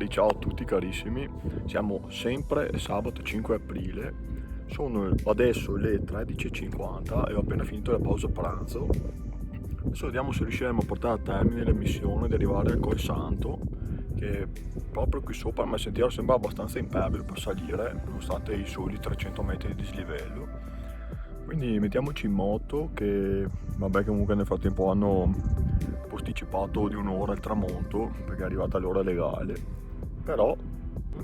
Ciao a tutti carissimi, siamo sempre sabato 5 aprile, sono adesso le 13:50 e ho appena finito la pausa pranzo. Adesso vediamo se riusciremo a portare a termine la missione di arrivare al Col Santo, che proprio qui sopra a me sentiero sembra abbastanza impervio per salire, nonostante i soli 300 metri di dislivello. Quindi mettiamoci in moto che, vabbè, comunque nel frattempo hanno posticipato di un'ora il tramonto perché è arrivata l'ora legale, però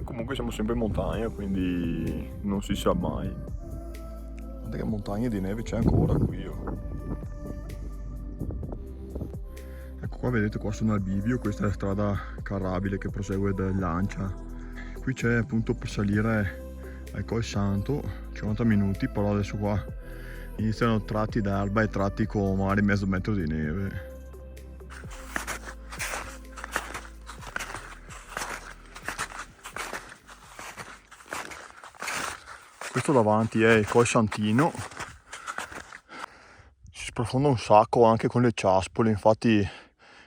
comunque siamo sempre in montagna, quindi non si sa mai. Guarda che montagne di neve c'è ancora qui. Ecco qua, vedete, qua sono al bivio, questa è la strada carrabile che prosegue da Lancia. Qui c'è appunto per salire al Col Santo 50 minuti, però adesso qua iniziano tratti d'erba e tratti con magari mezzo metro di neve. Questo davanti è il Col Santino, si sprofonda un sacco anche con le ciaspole, infatti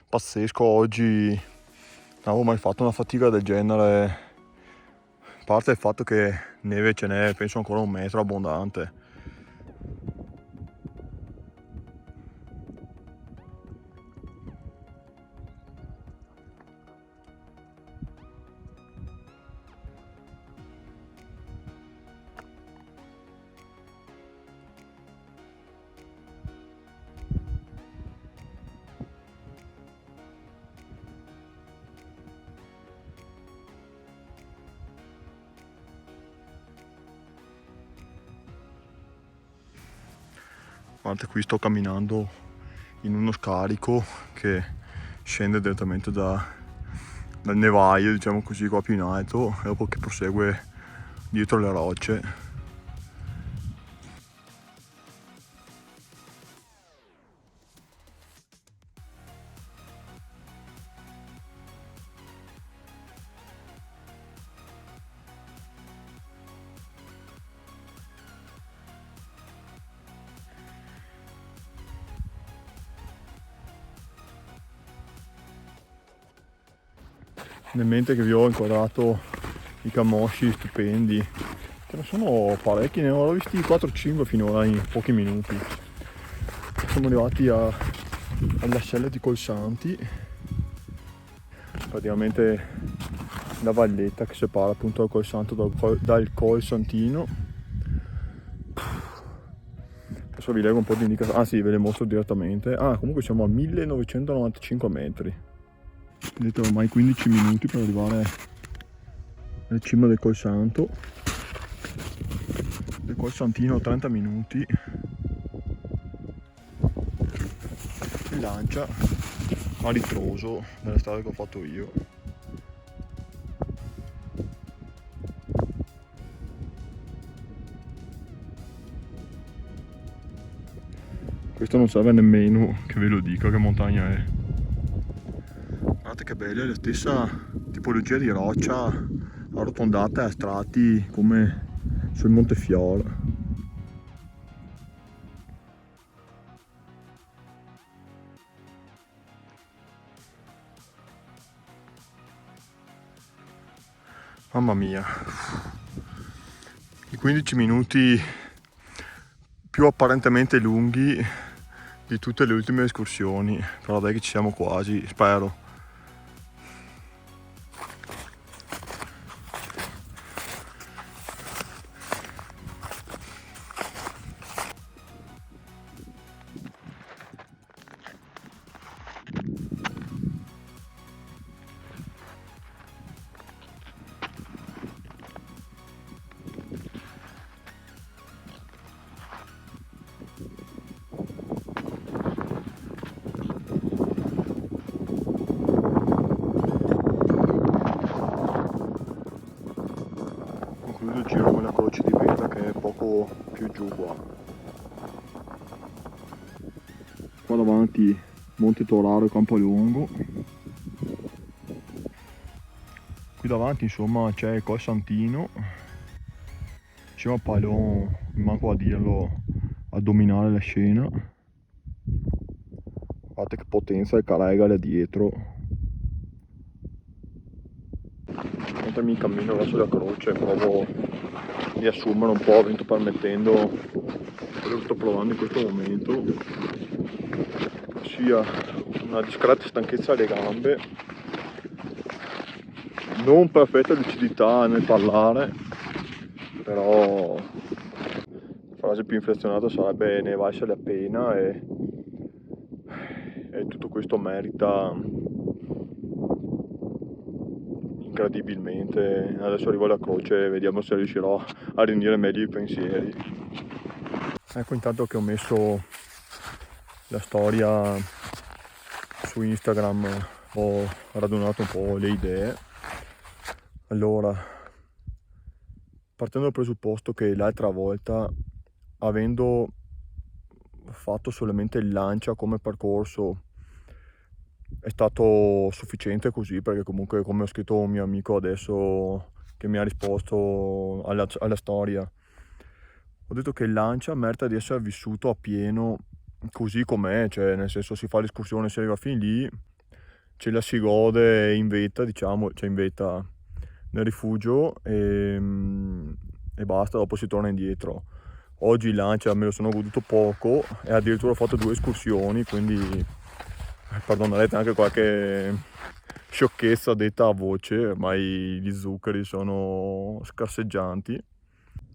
pazzesco, oggi non avevo mai fatto una fatica del genere, a parte il fatto che neve ce n'è penso ancora un metro abbondante. Guardate, qui sto camminando in uno scarico che scende direttamente dal nevaio, diciamo così, qua più in alto, e dopo che prosegue dietro le rocce. Nel mente che vi ho inquadrato i camosci stupendi, ce ne sono parecchi, ne ho visti 4-5 finora in pochi minuti. Siamo arrivati alla sella di Colsanti, praticamente la valletta che separa appunto il Col Santo dal Col Santino. Adesso vi leggo un po' di indicazioni, sì, ve le mostro direttamente. Comunque siamo a 1995 metri. Vedete, ormai 15 minuti per arrivare alla cima del Col Santo. Del Col Santino 30 minuti. In Lancia a ritroso nella strada che ho fatto io. Questo non serve nemmeno che ve lo dica che montagna è. Guardate che bella, è la stessa tipologia di roccia arrotondata a strati come sul Montefiore. Mamma mia, i 15 minuti più apparentemente lunghi di tutte le ultime escursioni, però dai che ci siamo quasi, spero. Concludo il giro con la croce di vetta che è poco più giù qua. Qua davanti Monte Toraro e Campolongo. Qui davanti insomma c'è il Col Santino. C'è un Palon, manco a dirlo, a dominare la scena. Guardate che potenza il Carega là dietro. mentre mi cammino verso la croce provo a riassumere un po', vento permettendo, quello che sto provando in questo momento, ossia una discreta stanchezza alle gambe, non perfetta lucidità nel parlare, però la frase più inflazionata sarebbe ne valse la pena e tutto questo merita incredibilmente. Adesso arrivo alla croce e vediamo se riuscirò a riunire meglio i pensieri. Ecco, intanto che ho messo la storia su Instagram ho radunato un po' le idee. Allora, partendo dal presupposto che l'altra volta, avendo fatto solamente il Lancia come percorso, è stato sufficiente così, perché comunque, come ho scritto un mio amico adesso che mi ha risposto alla storia, ho detto che il Lancia merita di essere vissuto a pieno così com'è, cioè nel senso si fa l'escursione, si arriva fin lì, ce la si gode in vetta, diciamo, cioè in vetta nel rifugio e basta, dopo si torna indietro. Oggi il Lancia me lo sono goduto poco e addirittura ho fatto 2 escursioni, quindi perdonerete anche qualche sciocchezza detta a voce, ma gli zuccheri sono scarseggianti.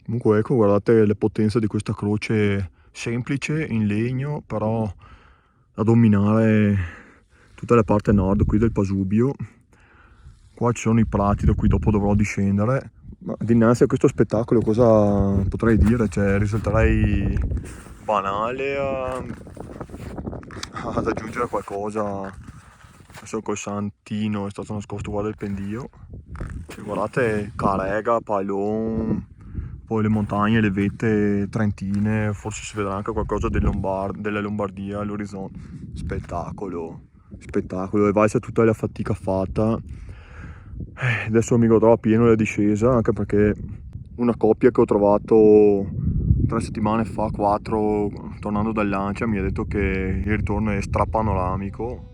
Comunque ecco, guardate le potenze di questa croce semplice in legno, però a dominare tutta la parte nord qui del Pasubio. Qua ci sono i prati da cui dopo dovrò discendere, ma dinanzi a questo spettacolo cosa potrei dire? Cioè, risulterei banale ad aggiungere qualcosa. Adesso col santino è stato nascosto qua del pendio. Cioè, guardate Carega, Pailon, poi le montagne, le vette trentine, forse si vedrà anche qualcosa della Lombardia all'orizzonte. Spettacolo, e valsa tutta la fatica fatta. Adesso mi godrò a pieno la discesa, anche perché una coppia che ho trovato 3 settimane fa, 4, tornando dal Lancia, mi ha detto che il ritorno è strapanoramico.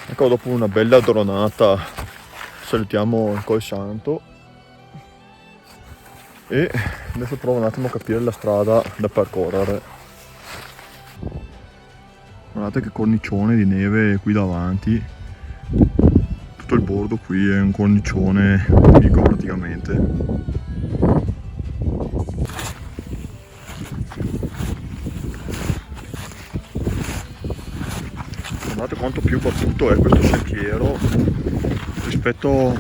Ecco, dopo una bella dronata salutiamo il Col Santo e adesso provo un attimo a capire la strada da percorrere. Guardate che cornicione di neve qui davanti, tutto il bordo qui è un cornicione unico praticamente. Guardate quanto più battuto è questo sentiero rispetto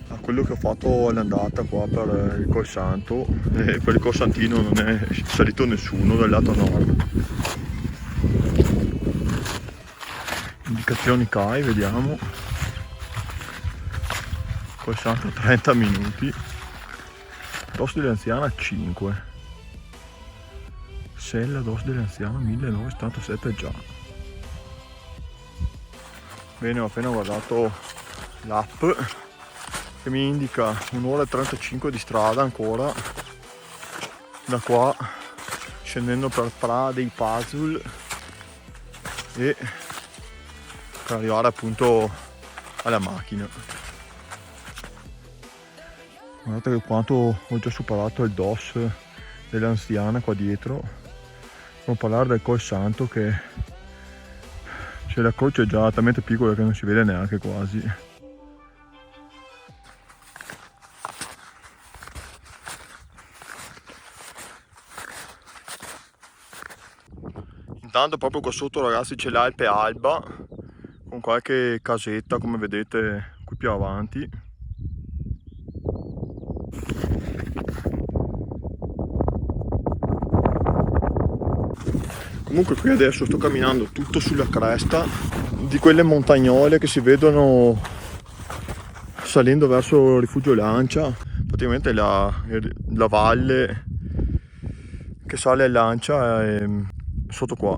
a quello che ho fatto all'andata qua per il Col Santo, e per il Col Santino non è salito nessuno dal lato nord. Indicazioni CAI, vediamo. Col Santo 30 minuti, Dos dell'Anziana 5, Sella Dos dell'Anziana 1977 già. Bene, ho appena guardato l'app che mi indica 1 ora e 35 di strada ancora da qua, scendendo per Pra dei Puzzle e per arrivare appunto alla macchina. Guardate che quanto ho già superato il DOS dell'Anziana qua dietro. Non parlare del Col Santo che c'è, la croce è già talmente piccola che non si vede neanche quasi. Intanto proprio qua sotto ragazzi c'è l'Alpe Alba con qualche casetta come vedete qui più avanti. Comunque qui adesso sto camminando tutto sulla cresta di quelle montagnole che si vedono salendo verso il rifugio Lancia, praticamente la valle che sale a Lancia è sotto qua.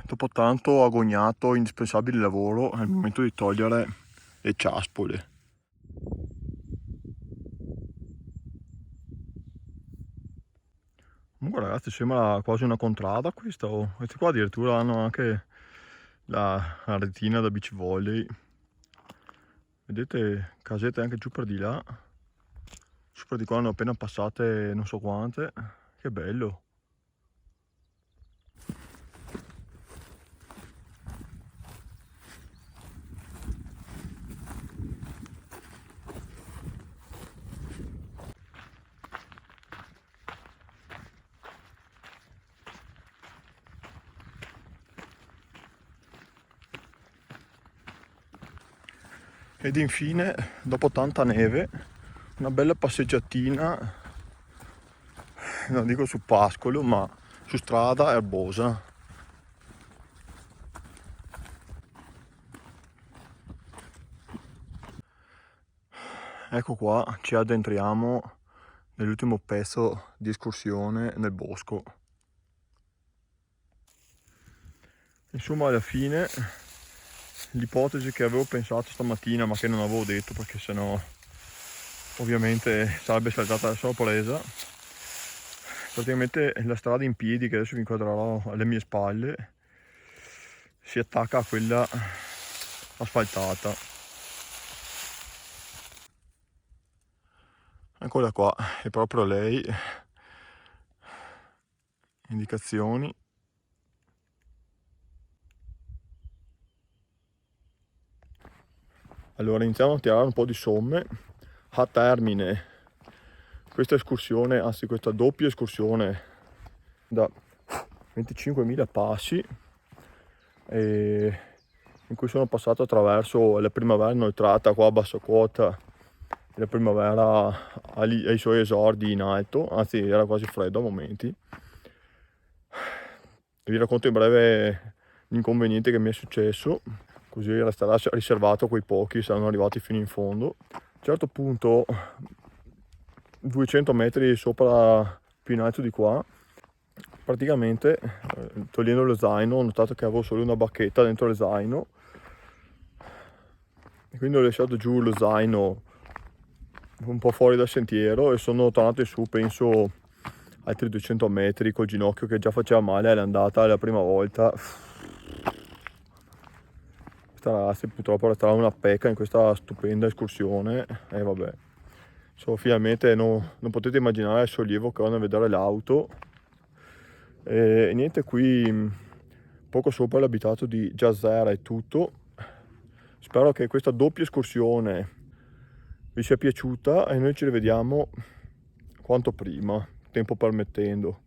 Dopo tanto agognato indispensabile lavoro è il momento di togliere le ciaspole. Comunque ragazzi sembra quasi una contrada questa, questi qua addirittura hanno anche la retina da beach volley. Vedete casette anche giù per di là, sopra di qua hanno appena passate non so quante, che bello. Ed infine, dopo tanta neve, una bella passeggiatina, non dico su pascolo, ma su strada erbosa. Ecco qua, ci addentriamo nell'ultimo pezzo di escursione nel bosco. Insomma, alla fine, l'ipotesi che avevo pensato stamattina, ma che non avevo detto perché sennò ovviamente sarebbe saltata la sorpresa, praticamente la strada in piedi che adesso vi inquadrerò alle mie spalle si attacca a quella asfaltata. Eccola qua, è proprio lei. Indicazioni. Allora iniziamo a tirare un po' di somme. A termine questa escursione, anzi questa doppia escursione da 25.000 passi, in cui sono passato attraverso la primavera inoltrata qua a bassa quota, la primavera ai suoi esordi in alto, anzi era quasi freddo a momenti. Vi racconto in breve l'inconveniente che mi è successo, così resterà riservato a quei pochi che saranno arrivati fino in fondo. A un certo punto, 200 metri sopra, più in alto di qua, praticamente togliendo lo zaino ho notato che avevo solo una bacchetta dentro lo zaino, e quindi ho lasciato giù lo zaino un po' fuori dal sentiero e sono tornato su, penso altri 200 metri col ginocchio che già faceva male all'andata la prima volta. Questa ragazza purtroppo resterà una pecca in questa stupenda escursione e vabbè. Finalmente non potete immaginare il sollievo che ho nel vedere l'auto. E niente, qui poco sopra l'abitato di Jazera è tutto. Spero che questa doppia escursione vi sia piaciuta e noi ci rivediamo quanto prima, tempo permettendo.